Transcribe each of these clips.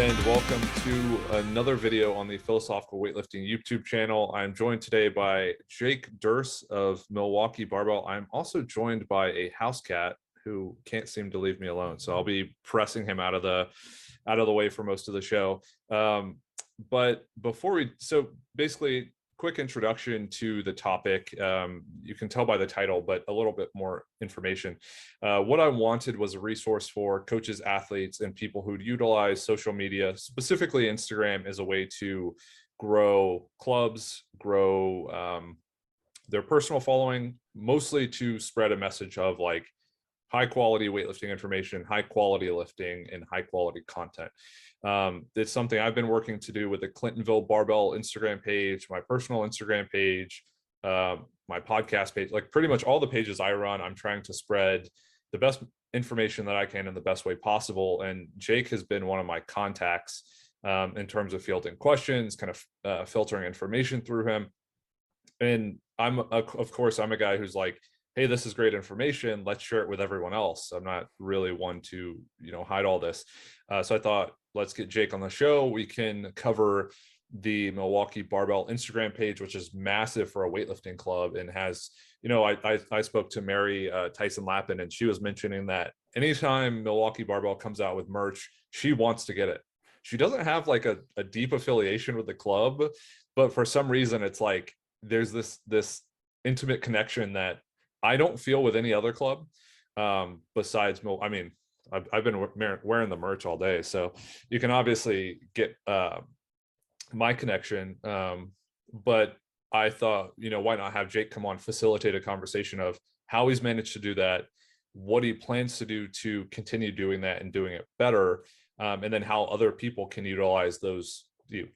and welcome to another video on the Philosophical Weightlifting YouTube channel. I'm joined today by Jake Derse of Milwaukee Barbell. I'm also joined by a house cat who can't seem to leave me alone, so I'll be pressing him out of the way for most of the show. But before basically, quick introduction to the topic. You can tell by the title, but a little bit more information. What I wanted was a resource for coaches, athletes, and people who'd utilize social media, specifically Instagram, as a way to grow clubs, grow their personal following, mostly to spread a message of like high quality weightlifting information, high quality lifting, and high quality content. It's something I've been working to do with the Clintonville Barbell Instagram page, my personal Instagram page, my podcast page, like pretty much all the pages I run. I'm trying to spread the best information that I can in the best way possible. And Jake has been one of my contacts in terms of fielding questions, kind of filtering information through him. And of course, I'm a guy who's like, hey, this is great information. Let's share it with everyone else. I'm not really one to, hide all this. So I thought, let's get Jake on the show. We can cover the Milwaukee Barbell Instagram page, which is massive for a weightlifting club and has, I spoke to Mary Tyson Lappin, and she was mentioning that anytime Milwaukee Barbell comes out with merch, she wants to get it. She doesn't have like a deep affiliation with the club, but for some reason it's like there's this intimate connection that I don't feel with any other club besides I've been wearing the merch all day, so you can obviously get my connection. But I thought, why not have Jake come on, facilitate a conversation of how he's managed to do that, what he plans to do to continue doing that and doing it better, and then how other people can utilize those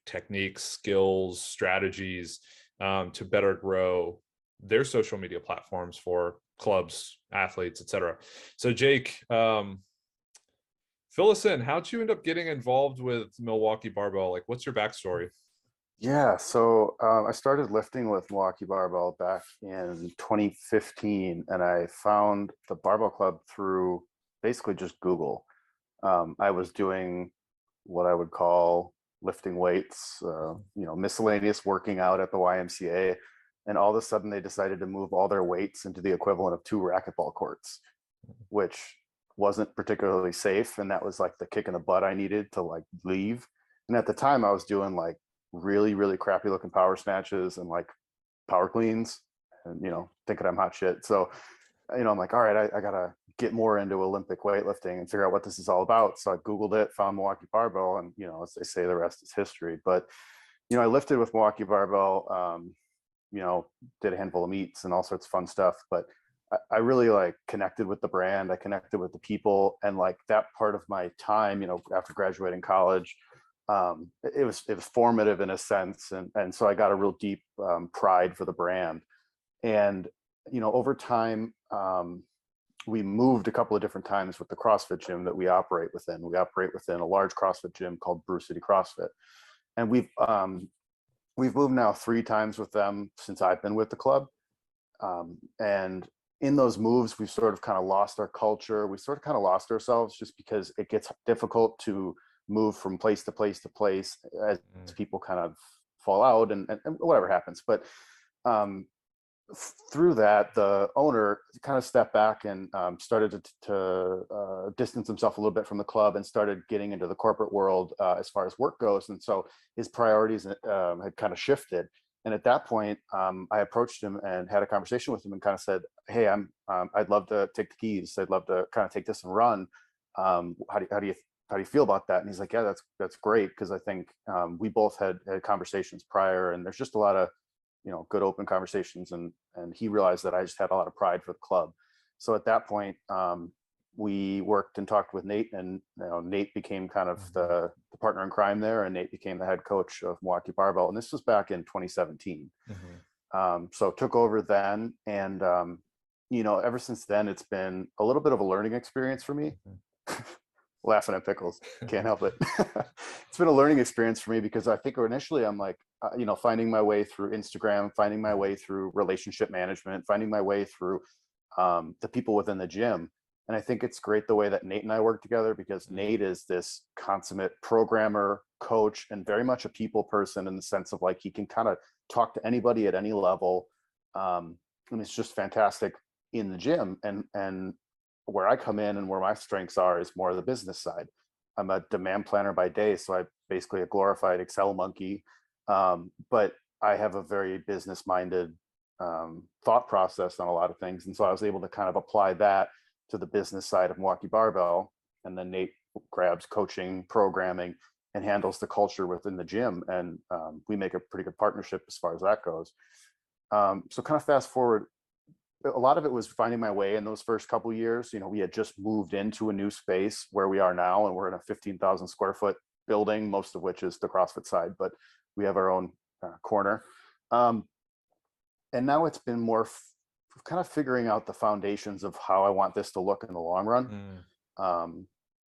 techniques, skills, strategies to better grow their social media platforms for clubs, athletes, etc. So Jake, fill us in. How'd you end up getting involved with Milwaukee Barbell? Like, what's your backstory? Yeah, so I started lifting with Milwaukee Barbell back in 2015, and I found the Barbell Club through basically just Google. I was doing what I would call lifting weights, miscellaneous working out at the YMCA, and all of a sudden they decided to move all their weights into the equivalent of 2 racquetball courts, which wasn't particularly safe. And that was like the kick in the butt I needed to like leave. And at the time I was doing like really, really crappy looking power snatches and like power cleans and, thinking I'm hot shit. So, I'm like, all right, I gotta get more into Olympic weightlifting and figure out what this is all about. So I Googled it, found Milwaukee Barbell, and, as they say, the rest is history. But, I lifted with Milwaukee Barbell, did a handful of meets and all sorts of fun stuff, but I really like connected with the brand. I connected with the people, and like that part of my time, after graduating college, it was formative in a sense. And so I got a real deep pride for the brand. And, over time, we moved a couple of different times with the CrossFit gym that we operate within. We operate within a large CrossFit gym called Brew City CrossFit. And we've moved now 3 times with them since I've been with the club. And in those moves, we've sort of kind of lost our culture. We sort of kind of lost ourselves just because it gets difficult to move from place to place to place as people kind of fall out and whatever happens. But through that, the owner kind of stepped back and started to distance himself a little bit from the club and started getting into the corporate world as far as work goes. And so his priorities had kind of shifted. And at that point, I approached him and had a conversation with him and kind of said, hey, I'd love to take the keys. I'd love to kind of take this and run. How do you feel about that? And he's like, yeah, that's great. Because I think we both had conversations prior, and there's just a lot of, good open conversations. And he realized that I just had a lot of pride for the club. So at that point, we worked and talked with Nate, and Nate became kind of the partner in crime there, and Nate became the head coach of Milwaukee Barbell. And this was back in 2017. So took over then, and ever since then, it's been a little bit of a learning experience for me. Laughing at pickles, can't help it. It's been a learning experience for me because I think initially I'm like, finding my way through Instagram, finding my way through relationship management, finding my way through the people within the gym. And I think it's great the way that Nate and I work together, because Nate is this consummate programmer, coach, and very much a people person, in the sense of like he can kind of talk to anybody at any level. And it's just fantastic in the gym. And where I come in and where my strengths are is more of the business side. I'm a demand planner by day, so I'm basically a glorified Excel monkey. But I have a very business minded thought process on a lot of things. And so I was able to kind of apply that to the business side of Milwaukee Barbell. And then Nate grabs coaching, programming, and handles the culture within the gym. And we make a pretty good partnership as far as that goes. So kind of fast forward, a lot of it was finding my way in those first couple of years. You know, we had just moved into a new space where we are now, and we're in a 15,000 square foot building, most of which is the CrossFit side, but we have our own corner. And now it's been more kind of figuring out the foundations of how I want this to look in the long run.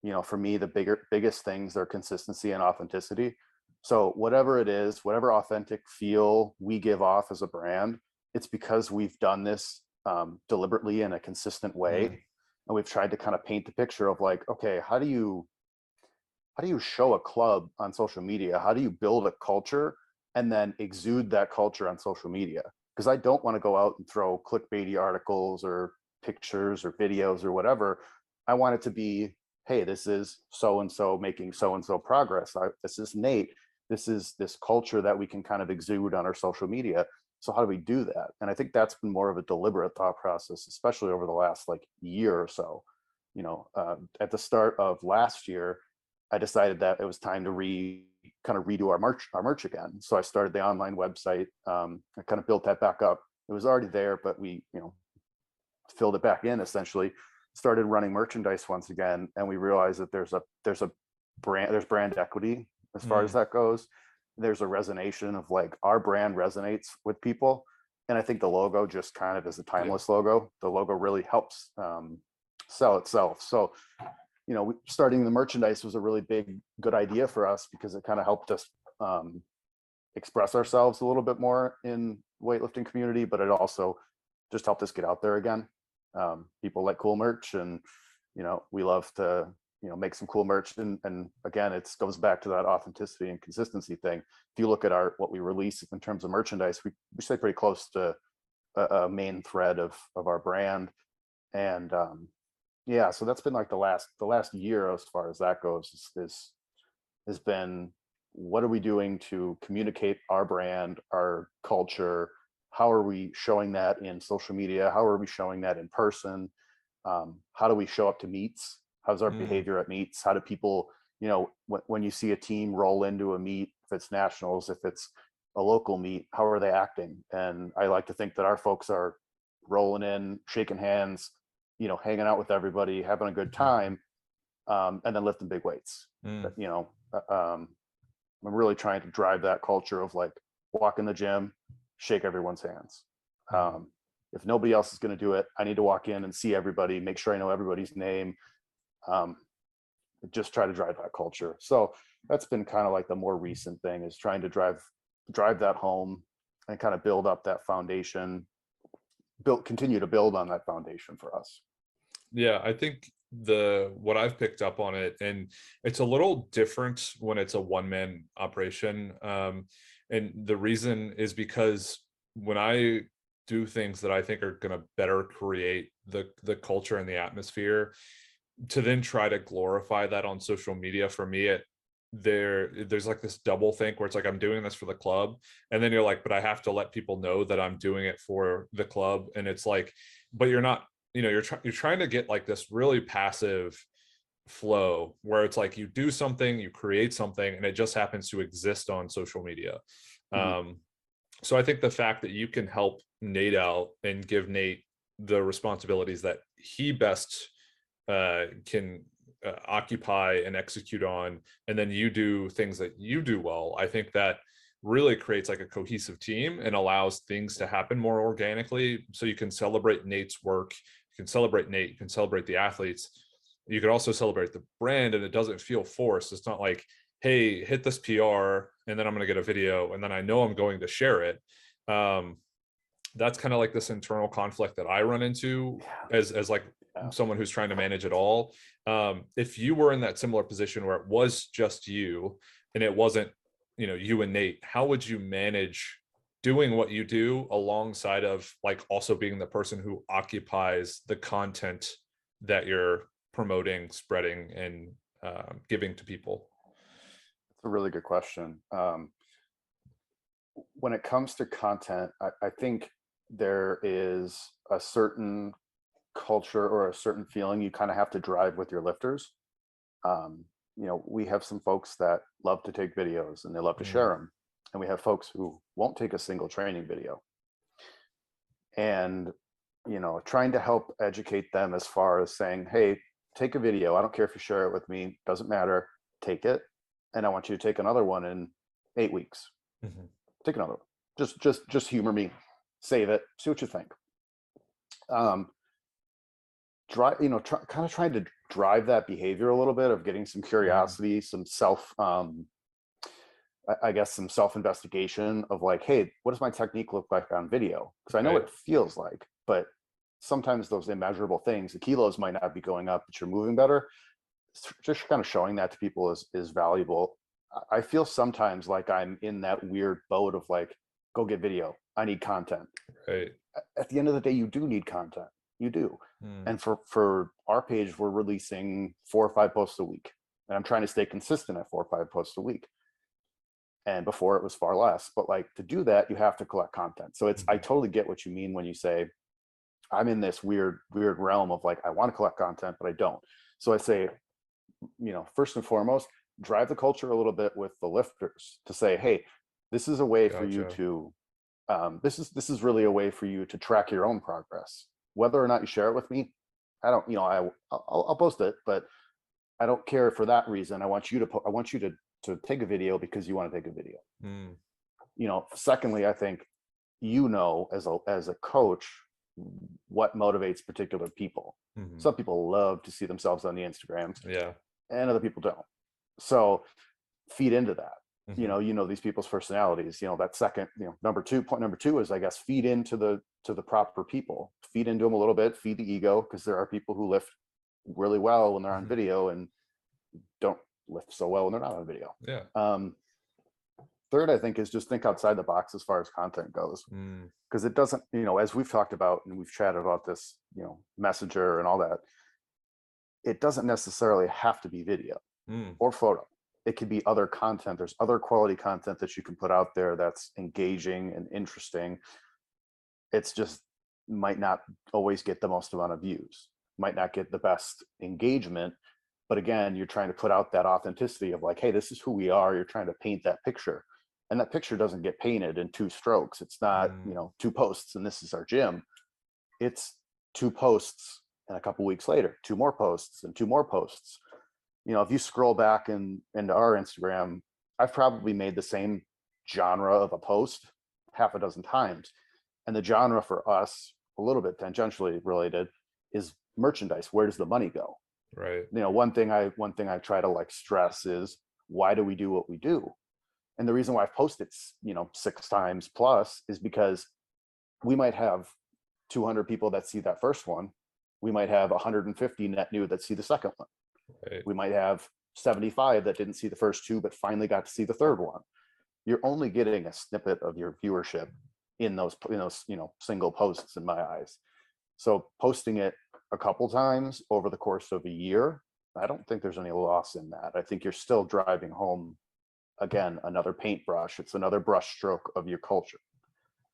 You know, for me, the biggest things are consistency and authenticity. So whatever it is, whatever authentic feel we give off as a brand, it's because we've done this deliberately in a consistent way. And we've tried to kind of paint the picture of like, okay, how do you show a club on social media? How do you build a culture and then exude that culture on social media? Because I don't want to go out and throw clickbaity articles or pictures or videos or whatever. I want it to be, hey, this is so-and-so making so-and-so progress. This is Nate. This is this culture that we can kind of exude on our social media. So how do we do that? And I think that's been more of a deliberate thought process, especially over the last like year or so. You know, at the start of last year, I decided that it was time to kind of redo our merch again. So I started the online website. I kind of built that back up. It was already there, but we, you know, filled it back in, essentially. Started running merchandise once again, and we realized that there's brand equity as far as that goes. There's a resonation of like our brand resonates with people, and I think the logo just kind of is a timeless logo. The logo really helps sell itself. So, you know, starting the merchandise was a really good idea for us, because it kind of helped us express ourselves a little bit more in weightlifting community, but it also just helped us get out there again. People like cool merch, and you know, we love to, you know, make some cool merch. And again, it goes back to that authenticity and consistency thing. If you look at what we release in terms of merchandise, we stay pretty close to a main thread of our brand. And yeah, so that's been like the last year as far as that goes, has been, what are we doing to communicate our brand, our culture? How are we showing that in social media? How are we showing that in person? How do we show up to meets? How's our behavior at meets? How do people, you know, when you see a team roll into a meet, if it's nationals, if it's a local meet, how are they acting? And I like to think that our folks are rolling in, shaking hands, you know, hanging out with everybody, having a good time, and then lifting big weights. You know, I'm really trying to drive that culture of like, walk in the gym, shake everyone's hands. If nobody else is going to do it, I need to walk in and see everybody, make sure I know everybody's name. Just try to drive that culture. So that's been kind of like the more recent thing, is trying to drive that home and kind of build up that foundation, continue to build on that foundation for us. Yeah, I think what I've picked up on it, and it's a little different when it's a one-man operation. And the reason is because when I do things that I think are going to better create the culture and the atmosphere, to then try to glorify that on social media, for me, there's like this double think where it's like, I'm doing this for the club, and then you're like, but I have to let people know that I'm doing it for the club. And it's like, but you're not, you know, you're trying to get like this really passive flow where it's like, you do something, you create something, and it just happens to exist on social media. So I think the fact that you can help Nate out and give Nate the responsibilities that he best can occupy and execute on, and then you do things that you do well, I think that really creates like a cohesive team and allows things to happen more organically. So you can celebrate Nate's work, you can celebrate Nate, you can celebrate the athletes, you can also celebrate the brand, and it doesn't feel forced. It's not like, hey, hit this PR and then I'm going to get a video and then I know I'm going to share it. that's kind of like this internal conflict that I run into Yeah. as like Yeah. someone who's trying to manage it all. If you were in that similar position where it was just you and it wasn't, you and Nate, how would you manage doing what you do alongside of like also being the person who occupies the content that you're promoting, spreading, and giving to people? It's a really good question. When it comes to content, I think there is a certain culture or a certain feeling you kind of have to drive with your lifters. We have some folks that love to take videos and they love to share them. And we have folks who won't take a single training video. And, trying to help educate them as far as saying, hey, take a video. I don't care if you share it with me, doesn't matter. Take it. And I want you to take another one in 8 weeks. Take another one. Just humor me, save it, see what you think. Kind of trying to drive that behavior a little bit of getting some curiosity, some self, I guess some self-investigation of like, hey, what does my technique look like on video? Because I know what it feels like, but sometimes those immeasurable things, the kilos might not be going up, but you're moving better. Just kind of showing that to people is valuable. I feel sometimes like I'm in that weird boat of like, go get video. I need content. Right. At the end of the day, you do need content. You do. And for our page, we're releasing 4 or 5 posts a week. And I'm trying to stay consistent at 4 or 5 posts a week. And before it was far less. But like to do that, you have to collect content. So I totally get what you mean when you say, I'm in this weird realm of like, I want to collect content, but I don't. So I say, first and foremost, drive the culture a little bit with the lifters to say, hey, this is a way for you to, this is really a way for you to track your own progress. Whether or not you share it with me, I don't, I'll post it, but I don't care for that reason. I want you to take a video because you want to take a video. Secondly, I think, as a coach, what motivates particular people. Some people love to see themselves on the Instagrams, and other people don't. So feed into that. These people's personalities. That second, point number two is, I guess, feed into the proper people. Feed into them a little bit. Feed the ego, because there are people who lift really well when they're on video and don't lift so well when they're not on video. Third, I think, is just think outside the box as far as content goes, because it doesn't, as we've talked about and we've chatted about this, Messenger and all that, it doesn't necessarily have to be video or photo. It could be other content. There's other quality content that you can put out there that's engaging and interesting. It's just might not always get the most amount of views, might not get the best engagement. But again, you're trying to put out that authenticity of like, hey, this is who we are. You're trying to paint that picture. And that picture doesn't get painted in 2 strokes. It's not, 2 posts and this is our gym. It's 2 posts and a couple weeks later, 2 more posts and 2 more posts. If you scroll back into our Instagram, I've probably made the same genre of a post 6 times. And the genre for us, a little bit tangentially related, is merchandise. Where does the money go? Right. One thing I try to like stress is, why do we do what we do? And the reason why I've posted 6 times plus is because we might have 200 people that see that first one. We might have 150 net new that see the second one. Right. We might have 75 that didn't see the first 2 but finally got to see the third one. You're only getting a snippet of your viewership in those single posts, in my eyes. So posting it a couple times over the course of a year, I don't think there's any loss in that. I think you're still driving home, again, another paintbrush. It's another brush stroke of your culture.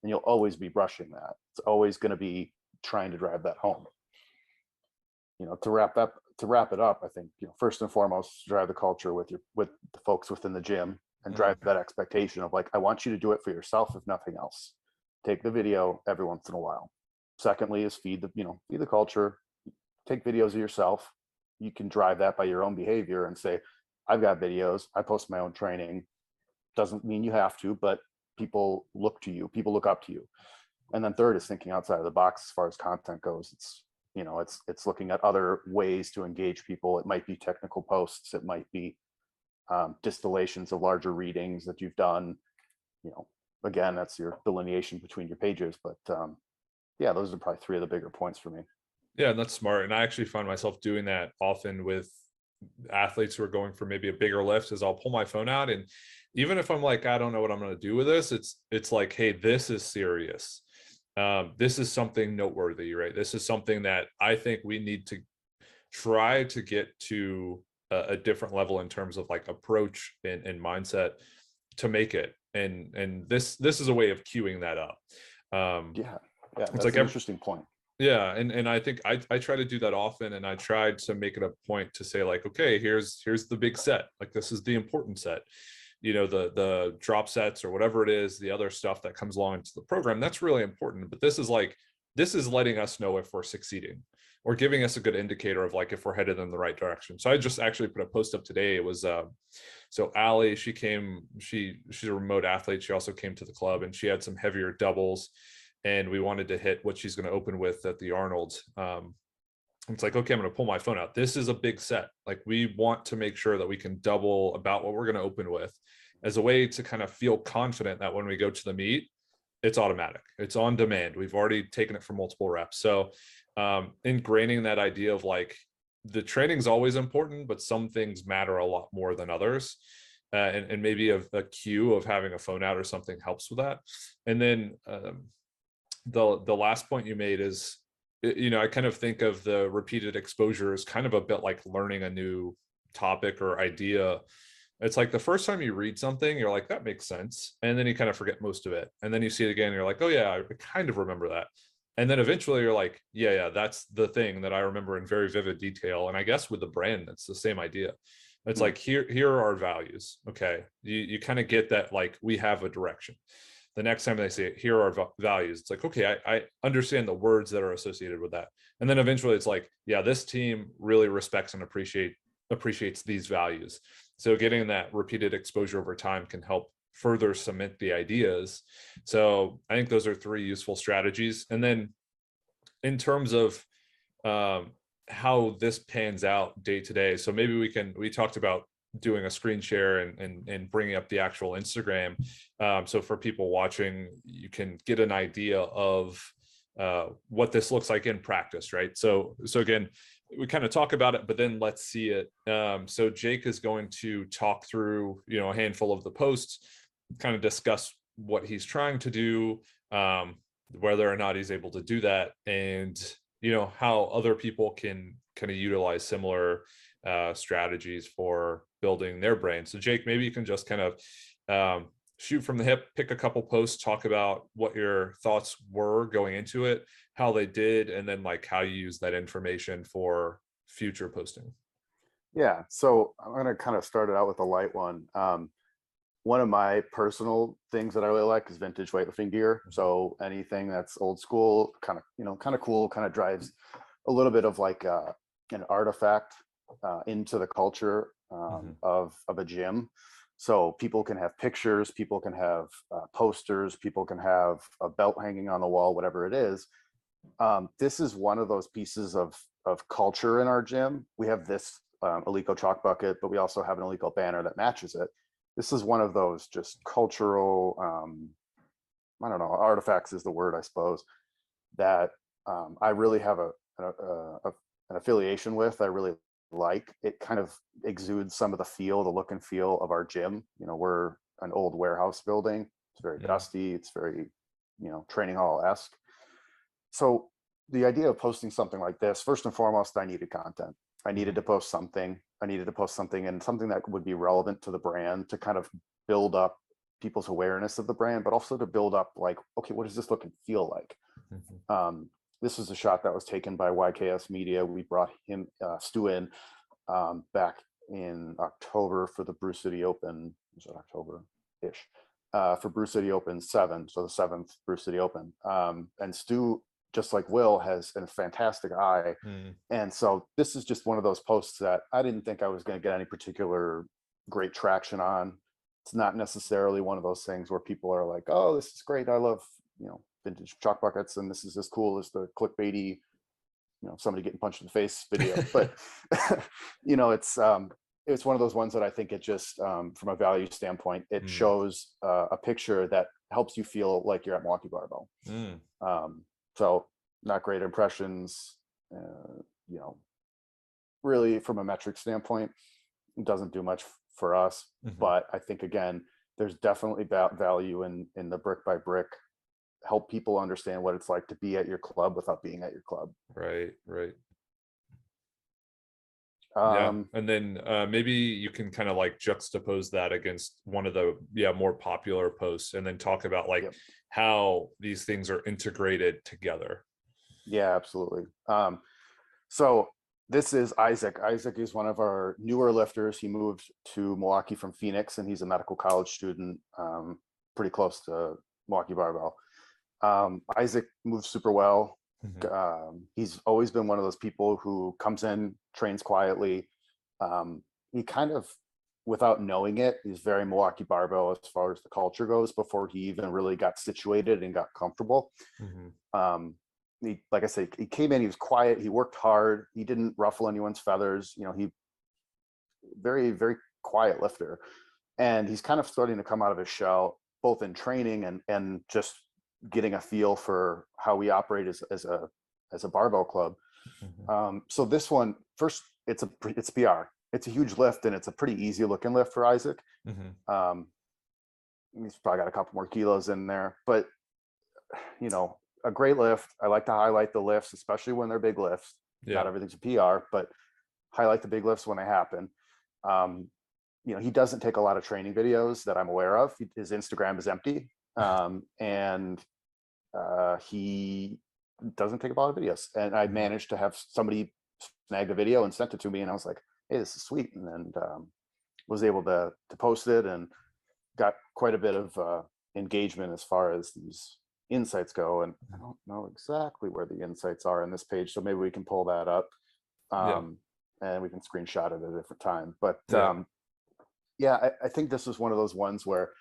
And you'll always be brushing that. It's always going to be trying to drive that home. To wrap it up, I think, first and foremost, drive the culture with the folks within the gym, and drive that expectation of like, I want you to do it for yourself, if nothing else. Take the video every once in a while. Secondly is feed the culture. Take videos of yourself. You can drive that by your own behavior and say, I've got videos, I post my own training. Doesn't mean you have to, but people look to you, people look up to you. And then third is thinking outside of the box as far as content goes. It's looking at other ways to engage people. It might be technical posts, it might be distillations of larger readings that you've done. again, that's your delineation between your pages. But yeah, those are probably three of the bigger points for me. Yeah, and that's smart. And I actually find myself doing that often with athletes who are going for maybe a bigger lift, is I'll pull my phone out, and even if I'm like, I don't know what I'm going to do with this, it's like, hey, this is serious. This is something noteworthy, right? This is something that I think we need to try to get to a different level in terms of like approach and mindset to make it. And this is a way of queuing that up. Yeah, yeah, It's that's like an interesting point. yeah, and I think I try to do that often, and I tried to make it a point to say like, okay, here's the big set, like this is the important set, the drop sets or whatever it is, the other stuff that comes along into the program, that's really important. But this is letting us know if we're succeeding, or giving us a good indicator of like if we're headed in the right direction. So I just actually put a post up today. It was so Allie, she's a remote athlete. She also came to the club, and she had some heavier doubles, and we wanted to hit what she's going to open with at the Arnold. It's like, okay, I'm going to pull my phone out. This is a big set. Like, we want to make sure that we can double about what we're going to open with, as a way to kind of feel confident that when we go to the meet, it's automatic, it's on demand. We've already taken it for multiple reps. So ingraining that idea of like, the training's always important, but some things matter a lot more than others. And maybe a cue of having a phone out or something helps with that. And then the last point you made is, I kind of think of the repeated exposure as kind of a bit like learning a new topic or idea. It's like the first time you read something, you're like, that makes sense. And then you kind of forget most of it. And then you see it again, and you're like, oh yeah, I kind of remember that. And then eventually you're like, yeah, that's the thing that I remember in very vivid detail. And I guess with the brand, it's the same idea. It's like, here are our values. Okay. You kind of get that, like, we have a direction. The next time they say it, here are values, it's like, okay, I understand the words that are associated with that. And then eventually it's like, yeah, this team really respects and appreciates these values. So getting that repeated exposure over time can help further cement the ideas. So I think those are three useful strategies. And then in terms of how this pans out day to day, so maybe we talked about doing a screen share and bringing up the actual Instagram. So for people watching, you can get an idea of what this looks like in practice, right? So again, we kind of talk about it, but then let's see it. So Jake is going to talk through, a handful of the posts, kind of discuss what he's trying to do, whether or not he's able to do that, and how other people can kind of utilize similar strategies for building their brain. So Jake, maybe you can just kind of shoot from the hip, pick a couple posts, talk about what your thoughts were going into it, how they did, and then like how you use that information for future posting. Yeah, so I'm going to kind of start it out with a light one. One of my personal things that I really like is vintage weightlifting gear. So anything that's old school, kind of cool, kind of drives a little bit of like an artifact into the culture of a gym. So people can have pictures, people can have posters, people can have a belt hanging on the wall, whatever it is. This is one of those pieces of culture in our gym. We have this Eleiko chalk bucket, but we also have an Eleiko banner that matches it. This is one of those just cultural, I don't know, artifacts is the word, I suppose, that I really have an affiliation with. I really like. It kind of exudes some of the feel, the look and feel of our gym. We're an old warehouse building. It's very dusty. It's very, training hall-esque. So the idea of posting something like this, first and foremost, I needed content. I needed to post something. And something that would be relevant to the brand, to kind of build up people's awareness of the brand, but also to build up like, okay, what does this look and feel like? This is a shot that was taken by YKS Media. We brought him, Stu, in back in October for the Brew City Open. Was it October-ish? For Brew City Open 7, so the 7th Brew City Open. And Stu, just like Will, has a fantastic eye. And so this is just one of those posts that I didn't think I was going to get any particular great traction on. It's not necessarily one of those things where people are like, oh, this is great, I love, vintage chalk buckets, and this is as cool as the clickbaity, somebody getting punched in the face video. But, it's it's one of those ones that I think it just, from a value standpoint, it shows a picture that helps you feel like you're at Milwaukee Barbell. So not great impressions, you know, really from a metric standpoint, it doesn't do much for us. But I think, again, there's definitely value in the brick by brick, help people understand what it's like to be at your club without being at your club. Right, right. Yeah, and then maybe you can kind of like juxtapose that against one of the more popular posts, and then talk about like how these things are integrated together. Yeah, absolutely. So this is Isaac. Isaac is one of our newer lifters. He moved to Milwaukee from Phoenix, and he's a medical college student, pretty close to Milwaukee Barbell. Isaac moves super well. He's always been one of those people who comes in, trains quietly. He kind of, without knowing it, he's very Milwaukee Barbell as far as the culture goes before he even really got situated and got comfortable. Like I said, he came in, he was quiet, he worked hard, he didn't ruffle anyone's feathers. You know, he very, very quiet lifter. And he's kind of starting to come out of his shell, both in training and just getting a feel for how we operate as a barbell club. So this one, first, it's PR. It's a huge lift, and it's a pretty easy looking lift for Isaac. He's probably got a couple more kilos in there, but you know, a great lift. I like to highlight the lifts, especially when they're big lifts. Not everything's a PR, but highlight the big lifts when they happen. You know, he doesn't take a lot of training videos that I'm aware of. His Instagram is empty. And he doesn't take a lot of videos. And I managed to have somebody snag a video and sent it to me, and I was like, hey, this is sweet. And was able to post it, and got quite a bit of engagement as far as these insights go. And I don't know exactly where the insights are in this page, so maybe we can pull that up, and we can screenshot it at a different time. But I think this is one of those ones where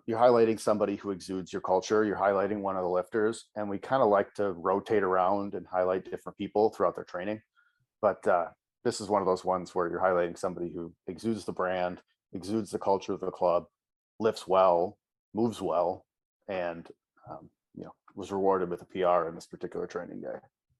you're highlighting somebody who exudes your culture. You're highlighting one of the lifters, and we kind of like to rotate around and highlight different people throughout their training. But this is one of those ones where you're highlighting somebody who exudes the brand, exudes the culture of the club, lifts well, moves well, and you know, was rewarded with a PR in this particular training day.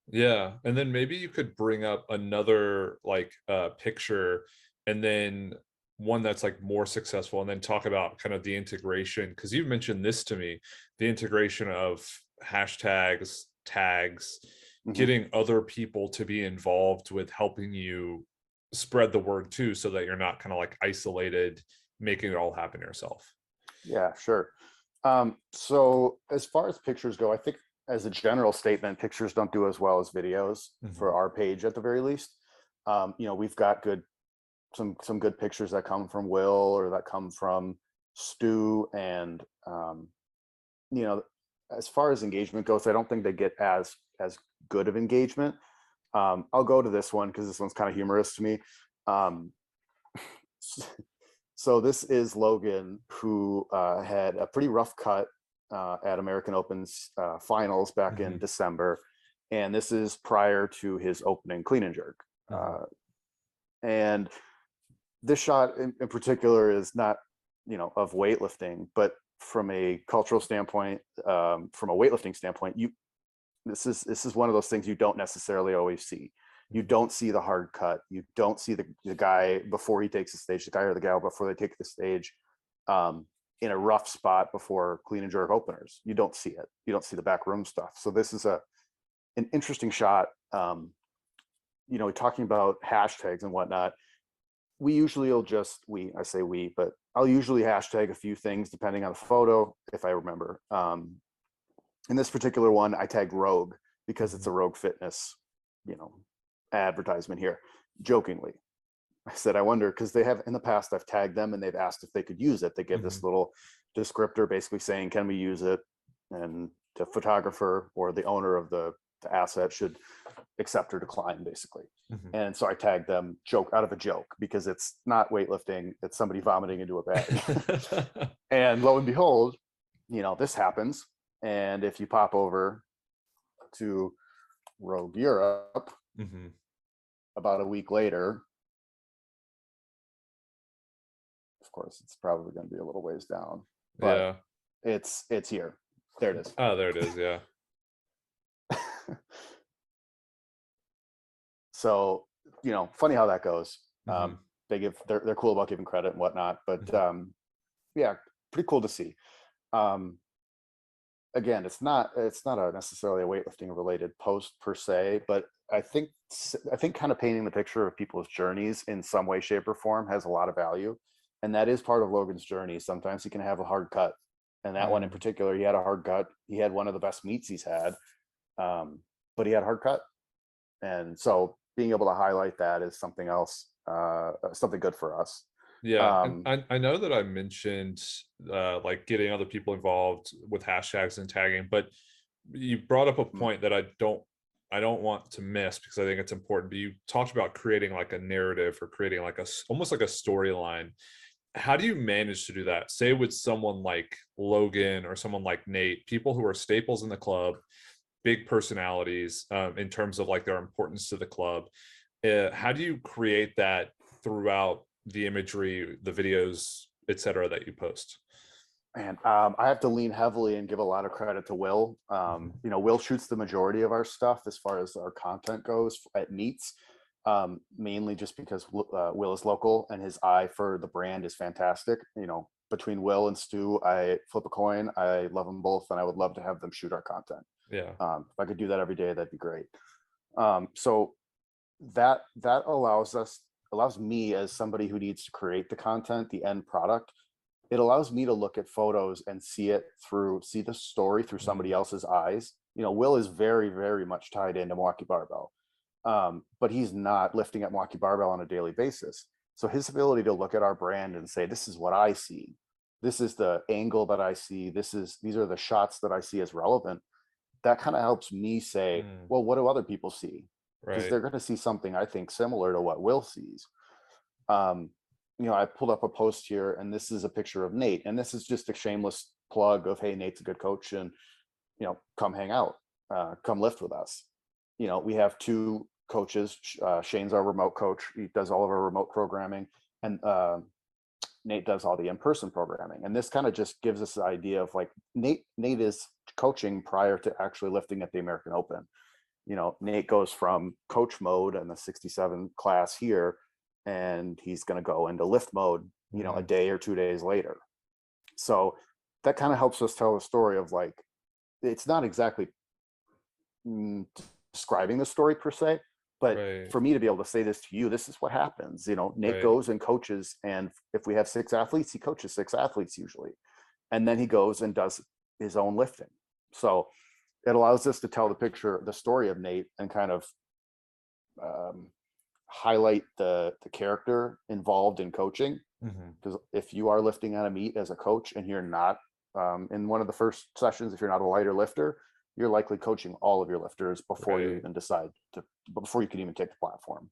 Yeah, and then maybe you could bring up another like picture, and then one that's like more successful, and then talk about kind of the integration, because you mentioned this to me, the integration of hashtags, tags, getting other people to be involved with helping you spread the word too, so that you're not kind of like isolated, making it all happen yourself. Yeah, sure. So as far as pictures go, I think as a general statement, pictures don't do as well as videos for our page at the very least. You know, we've got some good pictures that come from Will, or that come from Stu, and you know, as far as engagement goes, I don't think they get as good of engagement. I'll go to this one because this one's kind of humorous to me. So this is Logan, who had a pretty rough cut at American Open's finals back in December, and this is prior to his opening clean and jerk. And this shot in particular is not, you know, of weightlifting, but from a cultural standpoint, from a weightlifting standpoint, this is one of those things you don't necessarily always see. You don't see the hard cut. You don't see the guy before he takes the stage, the guy or the gal before they take the stage, in a rough spot before clean and jerk openers. You don't see it. You don't see the back room stuff. So this is an interesting shot. You know, talking about hashtags and whatnot. We usually will I say we, but I'll usually hashtag a few things depending on the photo, if I remember. In this particular one, I tagged Rogue because it's a Rogue Fitness, you know, advertisement here, jokingly. I said, I wonder, because they have in the past, I've tagged them and they've asked if they could use it. They give this little descriptor basically saying, can we use it? And the photographer or the owner of the asset should accept or decline, basically. And so I tagged them out of a joke, because it's not weightlifting, it's somebody vomiting into a bag. And lo and behold, you know, this happens. And if you pop over to Rogue Europe, about a week later, course, it's probably going to be a little ways down, but Yeah. it's here. There it is. Oh, there it is. Yeah. So, funny how that goes. Mhm. They're cool about giving credit and whatnot, but Mhm. yeah, pretty cool to see. Um, Again, it's not a necessarily a weightlifting related post per se, but I think kind of painting the picture of people's journeys in some way, shape, or form has a lot of value, and that is part of Logan's journey. Sometimes he can have a hard cut, and that one in Mm. particular, he had a hard cut. He had one of the best meets he's had, but he had a hard cut, and so being able to highlight that is something else, something good for us. Yeah, and Um, I know that I mentioned like getting other people involved with hashtags and tagging, but you brought up a mm, point that I don't want to miss because I think it's important. But you talked about creating like a narrative or creating like almost like a storyline. How do you manage to do that? Say with someone like Logan or someone like Nate, people who are staples in the club, big personalities in terms of like their importance to the club. How do you create that throughout the imagery, the videos, etc., that you post? And I have to lean heavily and give a lot of credit to Will. Mhm. Will shoots the majority of our stuff as far as our content goes at meets, mainly just because Will is local and his eye for the brand is fantastic. Between Will and Stu, I flip a coin. I love them both, and I would love to have them shoot our content. Yeah. If I could do that every day, that'd be great. So that allows me as somebody who needs to create the content, the end product, it allows me to look at photos and see the story through somebody Mm. else's eyes. Will is very, very much tied into Milwaukee Barbell, but he's not lifting at Milwaukee Barbell on a daily basis. So his ability to look at our brand and say, "This is what I see. This is the angle that I see. These are the shots that I see as relevant." That kind of helps me say, Mm. "Well, what do other people see?" Because Right. they're going to see something I think similar to what Will sees. um, I pulled up a post here, and this is a picture of Nate, and this is just a shameless plug of, hey, Nate's a good coach, and come hang out, come lift with us. We have two coaches. Shane's our remote coach; he does all of our remote programming, and Nate does all the in-person programming. And this kind of just gives us the idea of like Nate is coaching prior to actually lifting at the American Open. Nate goes from coach mode in the 67 class here, and he's going to go into lift mode, a Mm. day or 2 days later. So that kind of helps us tell the story of like, it's not exactly mm, describing the story per se, but Right. for me to be able to say this to you, this is what happens. Nate Right. goes and coaches, and if we have 6 athletes, he coaches 6 athletes usually, and then he goes and does his own lifting. So it allows us to tell the story of Nate, and kind of um, highlight the character involved in coaching. Mhm. Because if you are lifting on a meet as a coach and you're not, in one of the first sessions, if you're not a lighter lifter, you're likely coaching all of your lifters before you Right. even decide to, before you can even take the platform.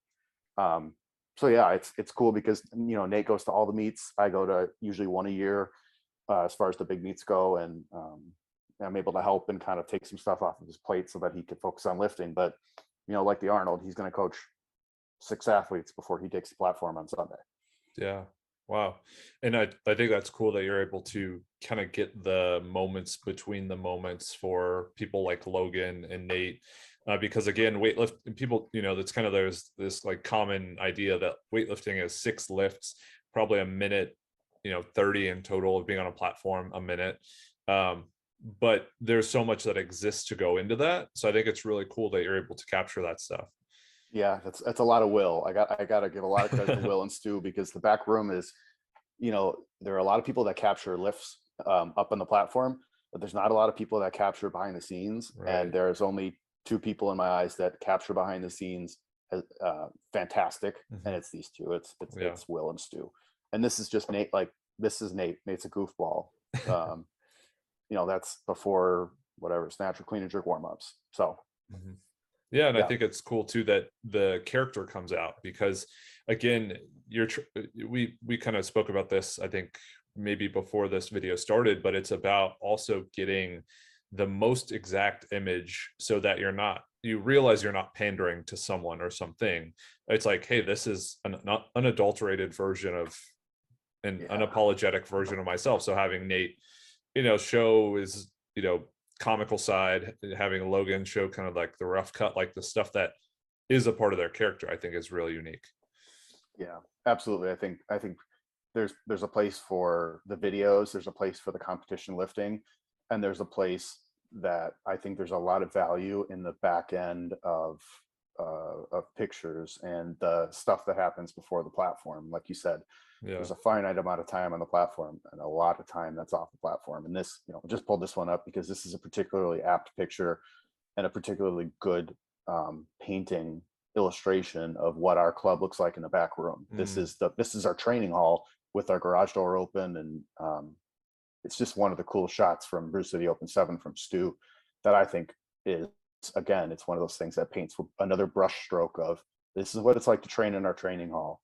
Um, so yeah, it's cool because Nate goes to all the meets. I go to usually one a year, as far as the big meets go, and I'm able to help and kind of take some stuff off of his plate so that he can focus on lifting. But like the Arnold, he's going to coach 6 athletes before he takes the platform on Sunday. Yeah. Wow. And I think that's cool that you're able to kind of get the moments between the moments for people like Logan and Nate. Because again, weightlift people, that's kind of, there's this like common idea that weightlifting is 6 lifts, probably a minute, 30 in total of being on a platform, a minute. Um, but there's so much that exists to go into that. So I think it's really cool that you're able to capture that stuff. Yeah, that's a lot of Will. I got to give a lot of credit to Will and Stu, because the back room is, there are a lot of people that capture lifts up on the platform, but there's not a lot of people that capture behind the scenes. And Right. there's only two people in my eyes that capture behind the scenes fantastic, and Mhm. it's these two. Yeah. It's Will and Stu, and this is just Nate. Like, this is Nate. Nate's a goofball. Um, that's before whatever snatch or clean and jerk warm ups. So Mhm. Yeah, and I yeah. think it's cool too that the character comes out because, again, we kind of spoke about this, I think maybe before this video started, but it's about also getting the most exact image so that you realize you're not pandering to someone or something. It's like, hey, this is an unadulterated version of an Yeah. unapologetic version of myself. So having Nate, show his, comical side, having Logan show kind of like the rough cut, like the stuff that is a part of their character, I think is really unique. Yeah, absolutely. I think there's a place for the videos, there's a place for the competition lifting, and there's a place that I think there's a lot of value in the back end of pictures and the stuff that happens before the platform. Like you said, Yeah. there's a finite amount of time on the platform and a lot of time that's off the platform. And this, just pulled this one up because this is a particularly apt picture and a particularly good painting illustration of what our club looks like in the back room. This is our training hall with our garage door open, and it's just one of the cool shots from Bruce City Open 7 from Stu that I think is, again, it's one of those things that paints another brush stroke of this is what it's like to train in our training hall,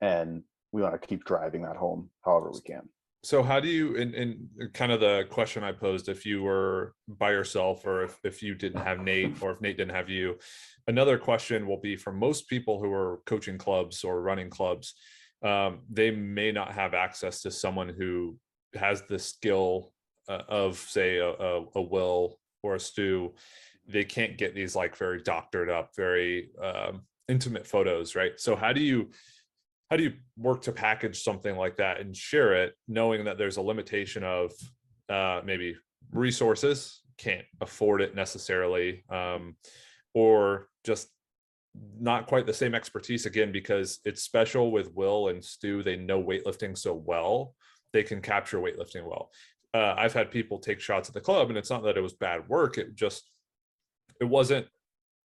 and we want to keep driving that home however we can. So how do you, in kind of the question I posed, if you were by yourself, or if you didn't have Nate, or if Nate didn't have you, another question will be for most people who are coaching clubs or running clubs, they may not have access to someone who has the skill of, say, a Will or a Stu. They can't get these like very doctored up, very intimate photos, right? So how do you work to package something like that and share it, knowing that there's a limitation of maybe resources, can't afford it necessarily, or just not quite the same expertise, again, because it's special with Will and Stu. They know weightlifting so well, they can capture weightlifting well. I've had people take shots at the club, and it's not that it was bad work, it wasn't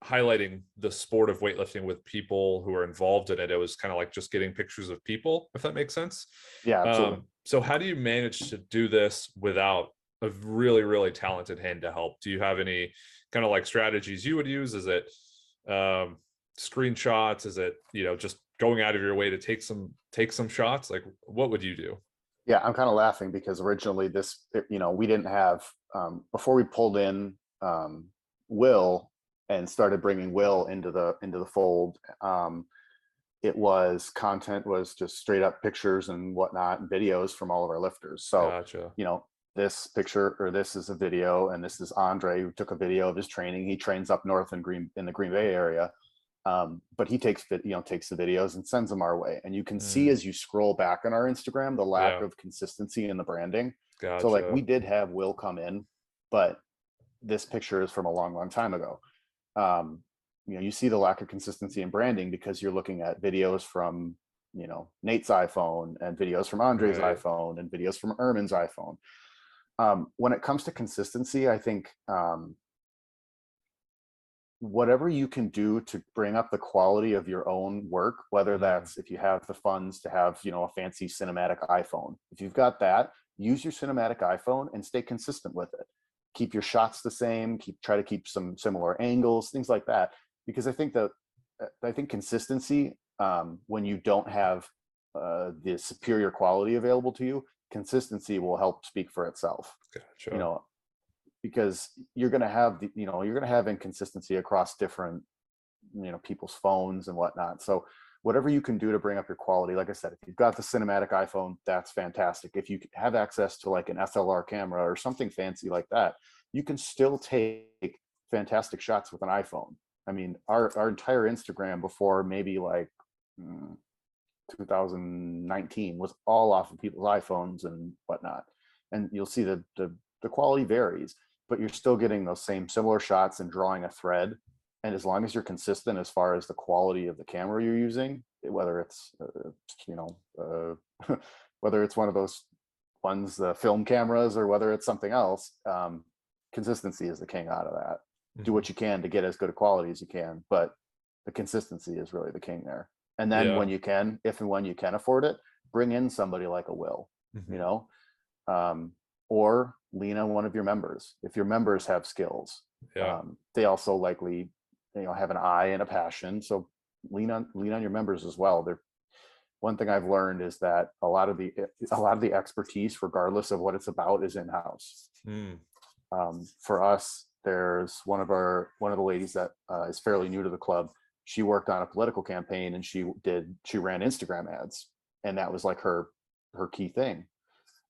highlighting the sport of weightlifting with people who are involved in it. It was kind of like just getting pictures of people, if that makes sense. Yeah, absolutely. So how do you manage to do this without a really, really talented hand to help? Do you have any kind of like strategies you would use? Is it screenshots? Is it, just going out of your way to take some shots? Like, what would you do? Yeah, I'm kind of laughing because originally we didn't have, before we pulled in Will and started bringing Will into the fold, content was just straight up pictures and whatnot, and videos from all of our lifters. So, Gotcha. This picture, or this is a video, and this is Andre, who took a video of his training. He trains up north in the Green Bay area. But he takes the videos and sends them our way. And you can see as you scroll back on our Instagram, the lack of consistency in the branding. Gotcha. So like, we did have Will come in, but this picture is from a long, long time ago. You see the lack of consistency in branding because you're looking at videos from, Nate's iPhone, and videos from Andre's iPhone, and videos from Ermin's iPhone. When it comes to consistency, I think, whatever you can do to bring up the quality of your own work, whether that's, if you have the funds to have, a fancy cinematic iPhone, if you've got that, use your cinematic iPhone and stay consistent with it. Keep your shots the same, try to keep some similar angles, things like that. Because I think consistency, when you don't have the superior quality available to you, consistency will help speak for itself. Gotcha. Because you're going to have inconsistency across different, people's phones and whatnot. So whatever you can do to bring up your quality, like I said, if you've got the cinematic iPhone, that's fantastic. If you have access to like an SLR camera or something fancy like that, you can still take fantastic shots with an iPhone. I mean, our entire Instagram before maybe like 2019 was all off of people's iPhones and whatnot. And you'll see the quality varies, but you're still getting those similar shots and drawing a thread. And as long as you're consistent as far as the quality of the camera you're using, whether it's whether it's one of those ones, the film cameras, or whether it's something else, consistency is the king out of that. Do what you can to get as good a quality as you can, but the consistency is really the king there. And then if and when you can afford it, bring in somebody like a Will, or lean on one of your members. If your members have skills, they also likely, have an eye and a passion. So lean on your members as well. One thing I've learned is that a lot of the expertise, regardless of what it's about, is in-house. For us, there's one of the ladies that is fairly new to the club. She worked on a political campaign, and she ran Instagram ads, and that was like her her key thing.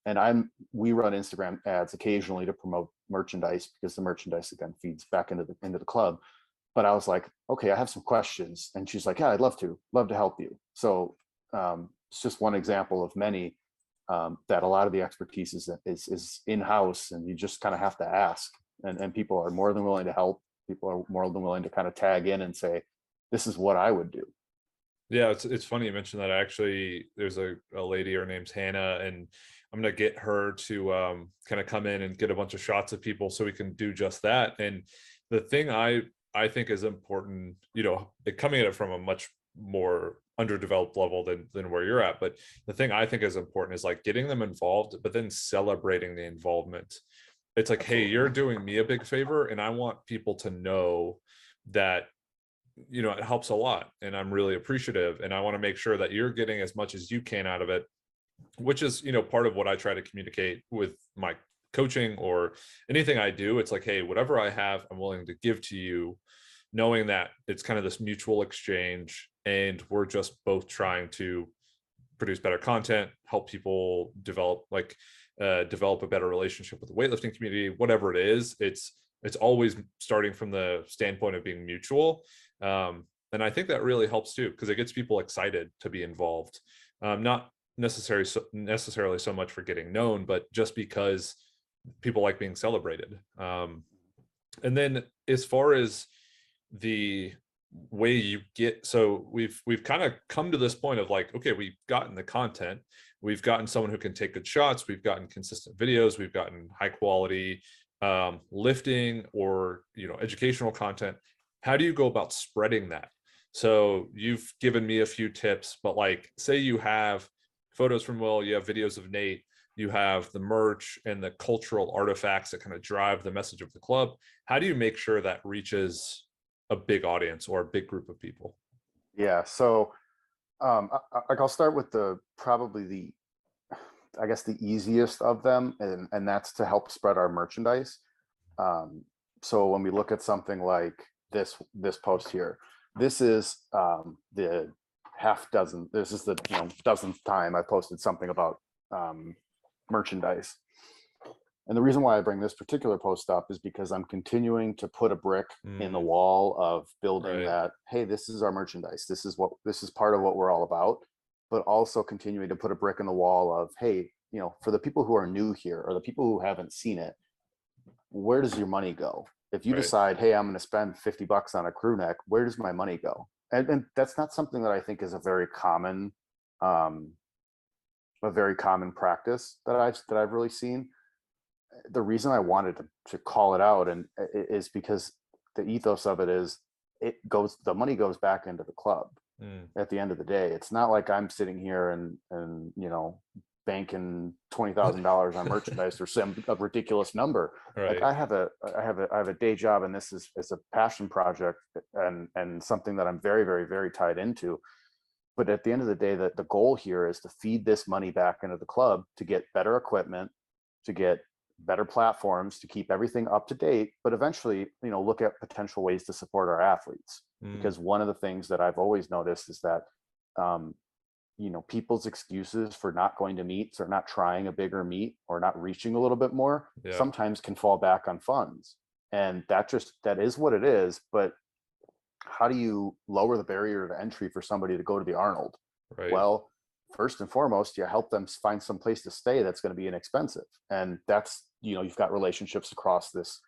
And we run Instagram ads occasionally to promote merchandise, because the merchandise again feeds back into the club. But I was like, okay, I have some questions. And she's like, yeah, I'd love to help you. So it's just one example of many, that a lot of the expertise is in-house, and you just kind of have to ask. And people are more than willing to help. People are more than willing to kind of tag in and say, this is what I would do. Yeah, it's funny you mentioned that. Actually, there's a lady, her name's Hannah, and I'm gonna get her to kind of come in and get a bunch of shots of people so we can do just that. And the thing I think is important, coming at it from a much more underdeveloped level than where you're at, but the thing I think is important is like getting them involved, but then celebrating the involvement. It's like, hey, you're doing me a big favor, and I want people to know that it helps a lot, and I'm really appreciative, and I want to make sure that you're getting as much as you can out of it, which is part of what I try to communicate with my coaching or anything I do. It's like, hey, whatever I have, I'm willing to give to you, knowing that it's kind of this mutual exchange, and we're just both trying to produce better content, help people develop a better relationship with the weightlifting community, whatever it is. It's always starting from the standpoint of being mutual. And I think that really helps too, because it gets people excited to be involved. Not necessarily so much for getting known, but just because people like being celebrated. And then as far as the way you get, so we've kind of come to this point of like, okay, we've gotten the content, we've gotten someone who can take good shots, we've gotten consistent videos, we've gotten high quality lifting or educational content. How do you go about spreading that? So you've given me a few tips, but like, say you have photos from Will, you have videos of Nate, you have the merch and the cultural artifacts that kind of drive the message of the club. How do you make sure that reaches a big audience or a big group of people? Yeah, so I'll start with I guess the easiest of them, and that's to help spread our merchandise. So when we look at something like this post here, this is the this is the dozenth time I posted something about merchandise. And the reason why I bring this particular post up is because I'm continuing to put a brick in the wall of building Right. that, hey, this is our merchandise. This is part of what we're all about, but also continuing to put a brick in the wall of, hey, for the people who are new here or the people who haven't seen it, where does your money go? If you Right. decide, hey, I'm going to spend $50 on a crew neck, where does my money go? And that's not something that I think is a very common practice that I've really seen. The reason I wanted to call it out is because the ethos of it is the money goes back into the club. At the end of the day. It's not like I'm sitting here and banking $20,000 on merchandise or some ridiculous number. Right. Like I have a day job, and this is a passion project and something that I'm very, very, very tied into. But at the end of the day, the goal here is to feed this money back into the club to get better equipment, to get better platforms, to keep everything up to date, but eventually, look at potential ways to support our athletes. Because one of the things that I've always noticed is that, people's excuses for not going to meets or not trying a bigger meet or not reaching a little bit more sometimes can fall back on funds. And that is what it is. But how do you lower the barrier to entry for somebody to go to the Arnold? Right. Well, first and foremost, you help them find some place to stay that's going to be inexpensive. And that's, you've got relationships across this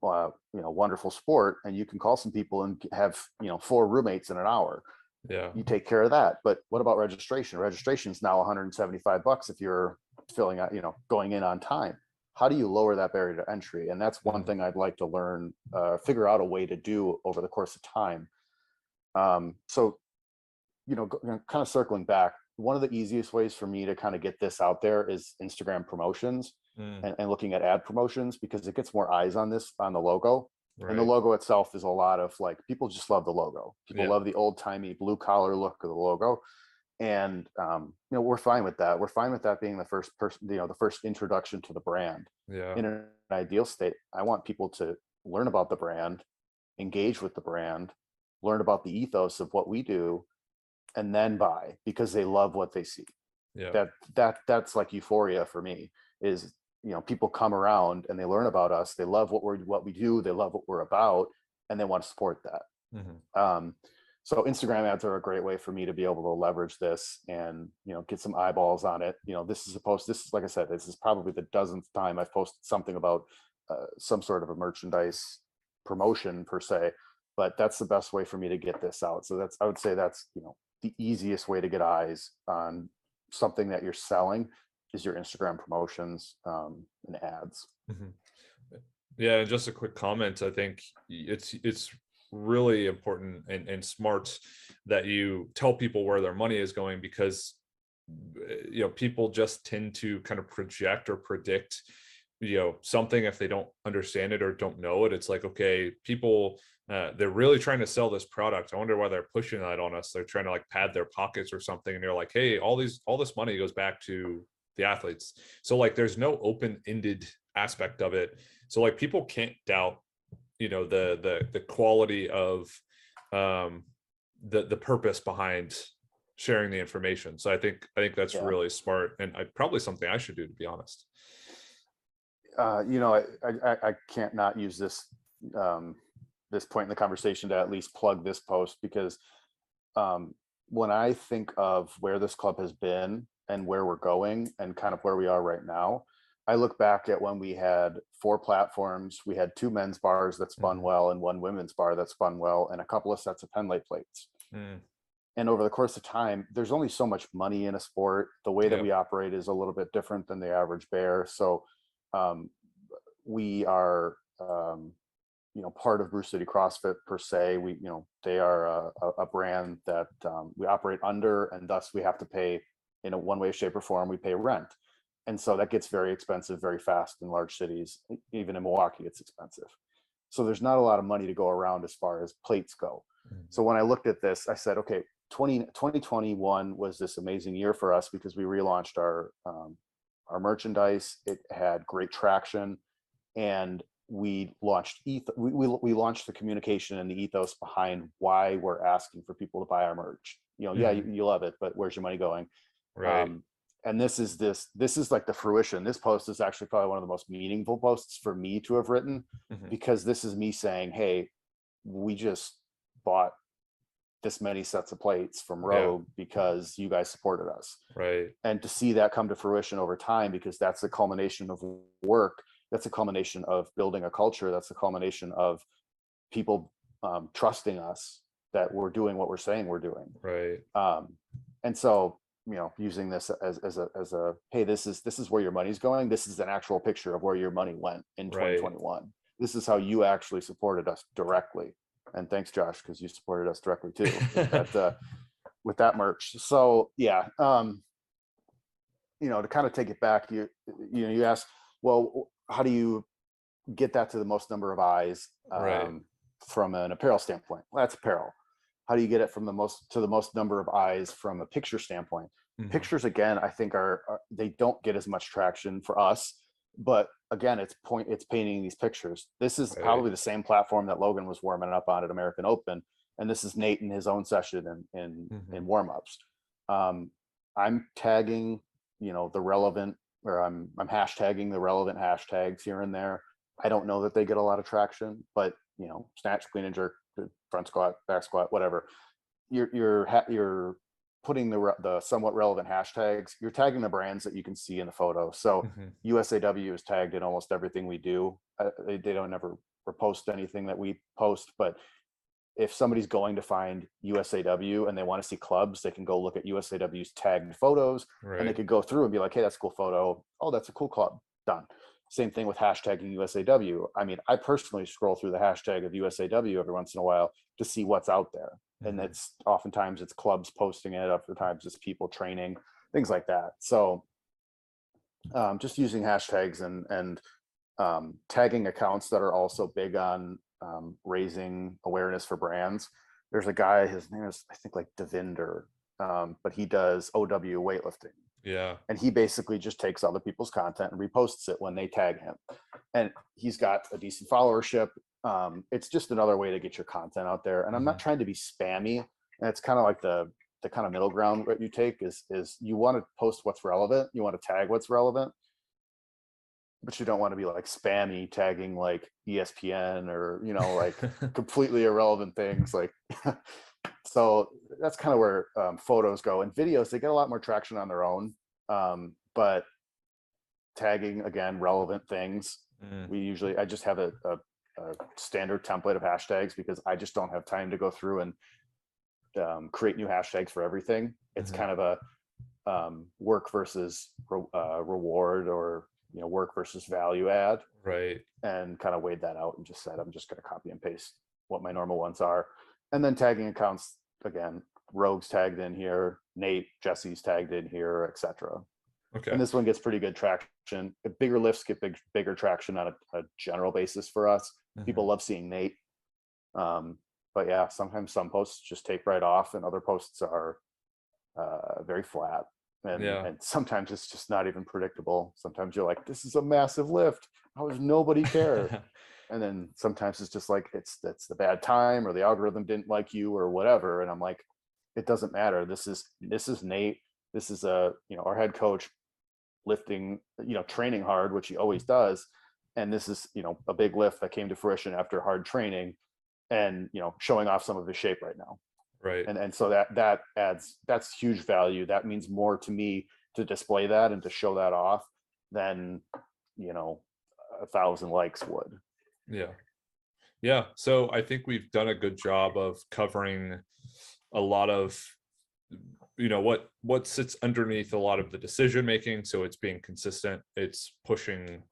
wonderful sport, and you can call some people and have 4 roommates in an hour. You take care of that. But what about registration? Registration is now $175 if you're filling out, going in on time. How do you lower that barrier to entry? And that's one thing I'd like to learn, figure out a way to do over the course of time. So kind of circling back, one of the easiest ways for me to kind of get this out there is Instagram promotions and looking at ad promotions, because it gets more eyes on the logo. Right. And the logo itself is a lot of people just love the logo. People love the old timey blue collar look of the logo. And, we're fine with that. We're fine with that being the first person, the first introduction to the brand. In an ideal state, I want people to learn about the brand, engage with the brand, learn about the ethos of what we do, and then buy because they love what they see. Yeah. That's like euphoria for me. Is, people come around and they learn about us, they love what we do, they love what we're about, and they want to support that. Mhm. So Instagram ads are a great way for me to be able to leverage this and, get some eyeballs on it. This is, like I said, this is probably the dozenth time I've posted something about some sort of a merchandise promotion per se, but that's the best way for me to get this out. So I would say that's, the easiest way to get eyes on something that you're selling is your Instagram promotions and ads. Mhm. Yeah, and just a quick comment. I think it's really important and smart that you tell people where their money is going, because people just tend to kind of project or predict something if they don't understand it or don't know it. It's like, okay, people they're really trying to sell this product. I wonder why they're pushing that on us. They're trying to like pad their pockets or something, and they're like, hey, all this money goes back to the athletes. So like there's no open-ended aspect of it. So like people can't doubt the quality of the purpose behind sharing the information. So I think that's Yeah. really smart, and probably something I should do, to be honest. I can't not use this point in the conversation to at least plug this post, because when I think of where this club has been and where we're going and kind of where we are right now, I look back at when we had 4 platforms. We had 2 men's bars that spun well and 1 women's bar that spun well, and a couple of sets of pen light plates. Mm, And over the course of time, there's only so much money in a sport. The way that yeah. we operate is a little bit different than the average bear. So um, we are, part of Brew City CrossFit per se. They are a brand that we operate under, and thus we have to pay, in a one way, shape, or form, we pay rent. And so that gets very expensive very fast in large cities. Even in Milwaukee, it's expensive. So there's not a lot of money to go around as far as plates go. So when I looked at this, I said, okay, 2021 was this amazing year for us because we relaunched our merchandise. It had great traction, and we launched we launched the communication and the ethos behind why we're asking for people to buy our merch. Yeah, Mhm. you love it, but where's your money going? Right. Um, and this is like the fruition. This post is actually probably one of the most meaningful posts for me to have written, Mhm. because this is me saying, hey, we just bought this many sets of plates from Yeah. Rogue because you guys supported us. Right. And to see that come to fruition over time, because that's the culmination of work, that's a culmination of building a culture, that's a culmination of people trusting us that we're doing what we're saying we're doing. Right. And so, using this as a hey, this is where your money's going. This is an actual picture of where your money went in Right. 2021. This is how you actually supported us directly. And thanks, Josh, because you supported us directly too with that merch. So yeah, to kind of take it back, you asked, well, how do you get that to the most number of eyes Right. from an apparel standpoint? Well, that's apparel. How do you get it from the most number of eyes from a picture standpoint? Mhm. Pictures, again, I think they don't get as much traction for us, but again, it's painting these pictures. This is Right. probably the same platform that Logan was warming up on at American Open, and this is Nate in his own session in Mhm. warm-ups. I'm tagging, the relevant, or I'm hashtagging the relevant hashtags here and there. I don't know that they get a lot of traction, but snatch, clean and jerk, front squat, back squat, whatever. You're putting the somewhat relevant hashtags. You're tagging the brands that you can see in the photo. So Mhm. USAW is tagged in almost everything we do. They don't ever repost anything that we post, but if somebody's going to find USAW and they want to see clubs, they can go look at USAW's tagged photos, and they Right. could go through and be like, hey, that's a cool photo. Oh, that's a cool club. Done. Same thing with hashtagging USAW. I mean, I personally scroll through the hashtag of USAW every once in a while to see what's out there. And Mhm. it's oftentimes it's clubs posting it, oftentimes it's people training, things like that. So just using hashtags and tagging accounts that are also big on raising awareness for brands. There's a guy, his name is, I think, like Devinder, but he does OW weightlifting. Yeah. And he basically just takes other people's content and reposts it when they tag him. And he's got a decent followership. It's just another way to get your content out there. And I'm not Mhm. trying to be spammy. And it's kind of like the kind of middle ground that you take is you want to post what's relevant, you want to tag what's relevant, but you don't want to be like spammy tagging like ESPN or, you know, like completely irrelevant things. Like, so that's kind of where photos go. And videos, they get a lot more traction on their own. But tagging, again, relevant things. I just have a standard template of hashtags because I just don't have time to go through and create new hashtags for everything. It's kind of a work versus reward, or, you know, work versus value add, Right. and kind of weighed that out and just said, I'm just going to copy and paste what my normal ones are. And then tagging accounts, again, Rogue's tagged in here, Nate, Jesse's tagged in here, etc. Okay. And this one gets pretty good traction. Bigger lifts get bigger traction on a general basis for us. People love seeing Nate. But yeah, sometimes some posts just take right off, and other posts are very flat. And sometimes it's just not even predictable. Sometimes you're like, this is a massive lift. How does nobody care? And then sometimes it's just like, it's the bad time, or the algorithm didn't like you, or whatever. And I'm like, it doesn't matter. This is Nate. This is our head coach lifting, training hard, which he always does. And this is, a big lift that came to fruition after hard training, and, showing off some of his shape right now. Right. And so that's huge value. That means more to me to display that and to show that off than, 1,000 likes would. Yeah. So I think we've done a good job of covering a lot of, what sits underneath a lot of the decision making. So it's being consistent. It's pushing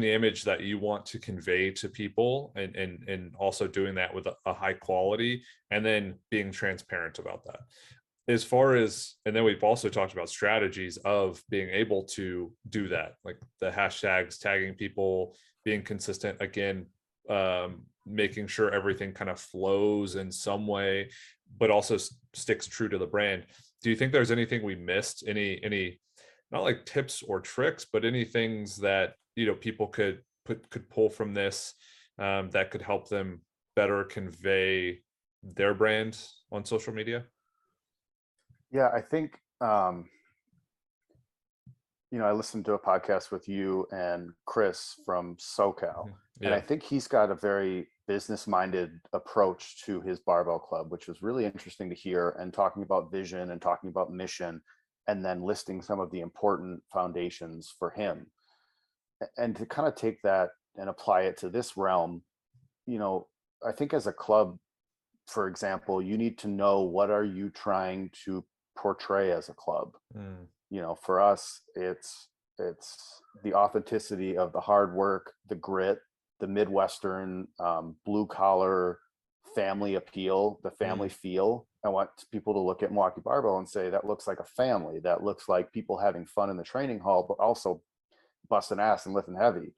the image that you want to convey to people, and also doing that with a high quality, and then being transparent about that. As far as, and then we've also talked about strategies of being able to do that, like the hashtags, tagging people, being consistent, again, making sure everything kind of flows in some way, but also sticks true to the brand. Do you think there's anything we missed? Any not like tips or tricks, but any things that people could pull from this that could help them better convey their brand on social media? Yeah, I think I listened to a podcast with you and Chris from SoCal, and I think he's got a very business-minded approach to his barbell club, which was really interesting to hear, and talking about vision and talking about mission, and then listing some of the important foundations for him. And to kind of take that and apply it to this realm, I think as a club, for example, you need to know, what are you trying to portray as a club? For us, it's the authenticity of the hard work, the grit, the Midwestern blue collar family appeal, the family feel. I want people to look at Milwaukee Barbell and say, that looks like a family. That looks like people having fun in the training hall, but also busting ass and lifting heavy.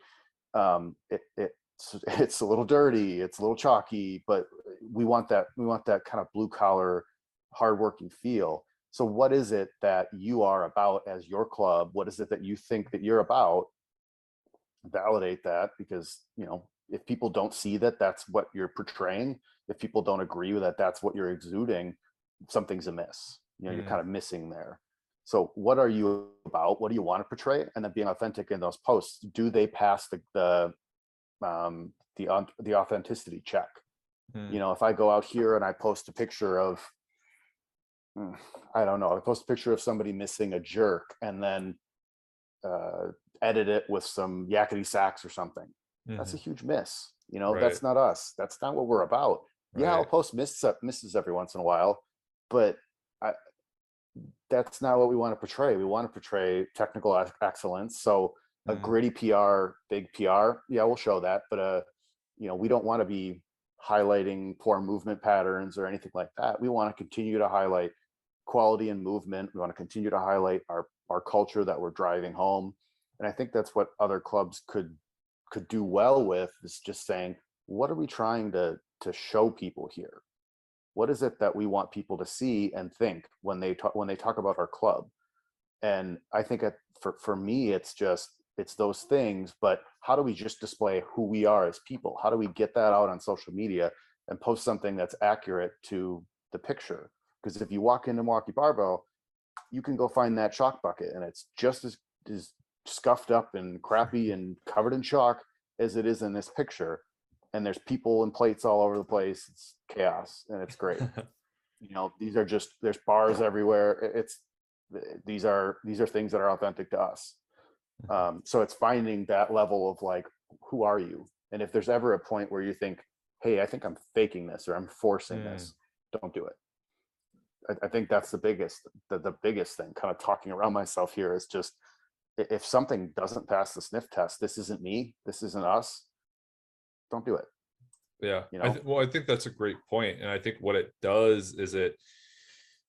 It's a little dirty, it's a little chalky, but we want that kind of blue collar, hardworking feel. So what is it that you are about as your club? What is it that you think that you're about? Validate that, because if people don't see that that's what you're portraying, if people don't agree with that that's what you're exuding, something's amiss. You're kind of missing there. So what are you about? What do you want to portray? And then being authentic in those posts. Do they pass the authenticity check? If I go out here and I post a picture of, I don't know, I post a picture of somebody missing a jerk, and then edit it with some yakety sax or something, that's a huge miss. Right. That's not us. That's not what we're about. Right. Yeah, I'll post misses every once in a while, but that's not what we want to portray. We want to portray technical excellence. So a gritty PR, big PR, yeah, we'll show that. But we don't want to be highlighting poor movement patterns or anything like that. We want to continue to highlight quality and movement. We want to continue to highlight our culture that we're driving home. And I think that's what other clubs could do well with, is just saying, what are we trying to show people here? What is it that we want people to see and think when they talk about our club? And I think for me, it's those things, but how do we just display who we are as people? How do we get that out on social media and post something that's accurate to the picture? Because if you walk into Milwaukee Barbell, you can go find that chalk bucket and it's just as scuffed up and crappy and covered in chalk as it is in this picture. And there's people and plates all over the place. It's chaos and it's great. There's bars everywhere. These are things that are authentic to us. So it's finding that level of like, who are you? And if there's ever a point where you think, hey, I think I'm faking this or I'm forcing this, don't do it. I think that's the biggest thing, kind of talking around myself here, is just, if something doesn't pass the sniff test, this isn't me, this isn't us, don't do it. Yeah. I think that's a great point. And I think what it does is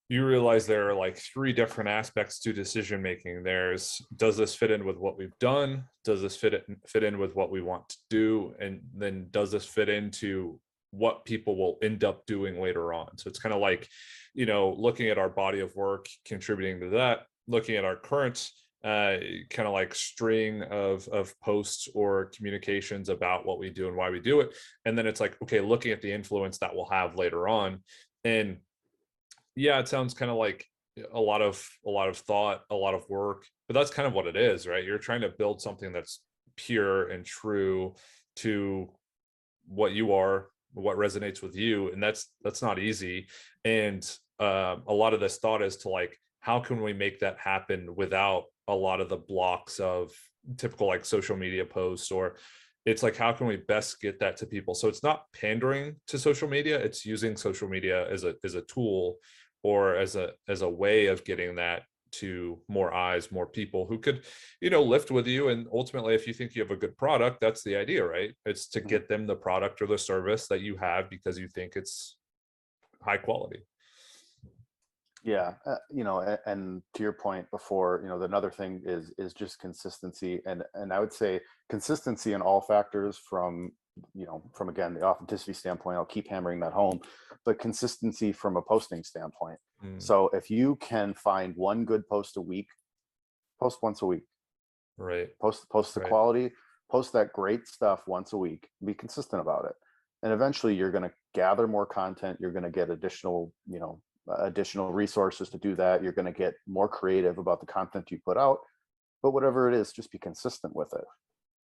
you realize there are like three different aspects to decision making. There's, does this fit in with what we've done? Does this fit in with what we want to do? And then does this fit into what people will end up doing later on? So it's kind of like, looking at our body of work, contributing to that, looking at our current kind of like string of posts or communications about what we do and why we do it. And then it's like, okay, looking at the influence that we'll have later on. And yeah, it sounds kind of like a lot of thought, a lot of work, but that's kind of what it is, right? You're trying to build something that's pure and true to what you are, what resonates with you. And that's not easy. And a lot of this thought is to like, how can we make that happen without a lot of the blocks of typical like social media posts? Or it's like, how can we best get that to people? So it's not pandering to social media, it's using social media as a tool, or as a way of getting that to more eyes, more people who could, lift with you. And ultimately, if you think you have a good product, that's the idea, right? It's to get them the product or the service that you have because you think it's high quality. Yeah. And to your point before, another thing is just consistency. And I would say consistency in all factors, from again, the authenticity standpoint, I'll keep hammering that home, but consistency from a posting standpoint. So if you can find one good post a week, post once a week, right? Post the quality, post that great stuff once a week, be consistent about it. And eventually you're going to gather more content. You're going to get additional resources to do that. You're going to get more creative about the content you put out, but whatever it is, just be consistent with it.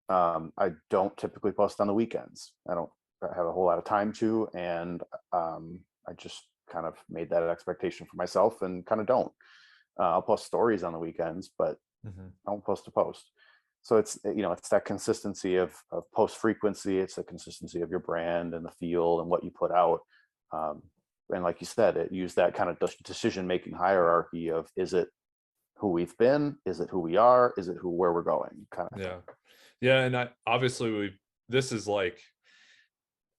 I don't typically post on the weekends. I don't have a whole lot of time to, and I just kind of made that an expectation for myself and kind of don't. I'll post stories on the weekends, but I don't post a post. So it's that consistency of post frequency. It's the consistency of your brand and the feel and what you put out. And like you said, use that kind of decision-making hierarchy of, is it who we've been? Is it who we are? Is it where we're going? Kind of. Yeah. Yeah. And obviously this is like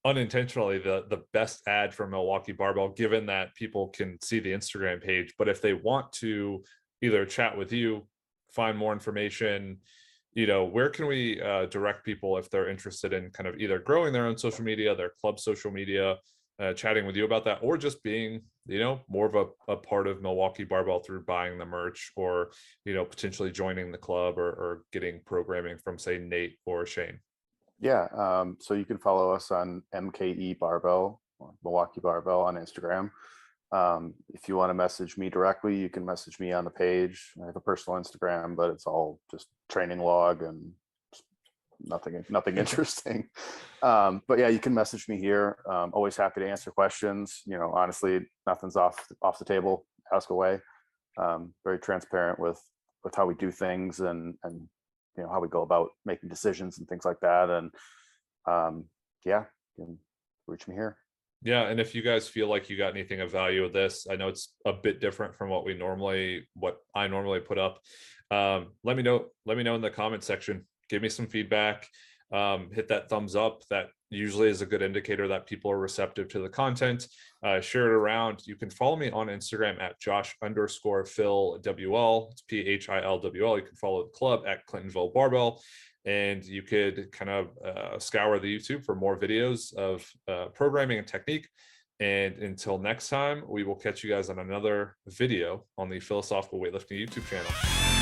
unintentionally the best ad for Milwaukee Barbell, given that people can see the Instagram page. But if they want to either chat with you, find more information, where can we direct people if they're interested in kind of either growing their own social media, their club social media, chatting with you about that, or just being, more of a part of Milwaukee Barbell through buying the merch, or, potentially joining the club or getting programming from, say, Nate or Shane? Yeah. So you can follow us on MKE Barbell, Milwaukee Barbell on Instagram. If you want to message me directly, you can message me on the page. I have a personal Instagram, but it's all just training log and nothing interesting. But yeah, you can message me here. Always happy to answer questions. Honestly, nothing's off the table. Ask away. Very transparent with how we do things and how we go about making decisions and things like that. And yeah, you can reach me here. Yeah. And if you guys feel like you got anything of value with this, I know it's a bit different from what I normally put up. Let me know in the comment section. Give me some feedback. Hit that thumbs up. That usually is a good indicator that people are receptive to the content. Share it around. You can follow me on Instagram at Josh_PhilWL. It's PHILWL. You can follow the club at Clintonville Barbell. And you could kind of scour the YouTube for more videos of programming and technique. And until next time, we will catch you guys on another video on the Philosophical Weightlifting YouTube channel.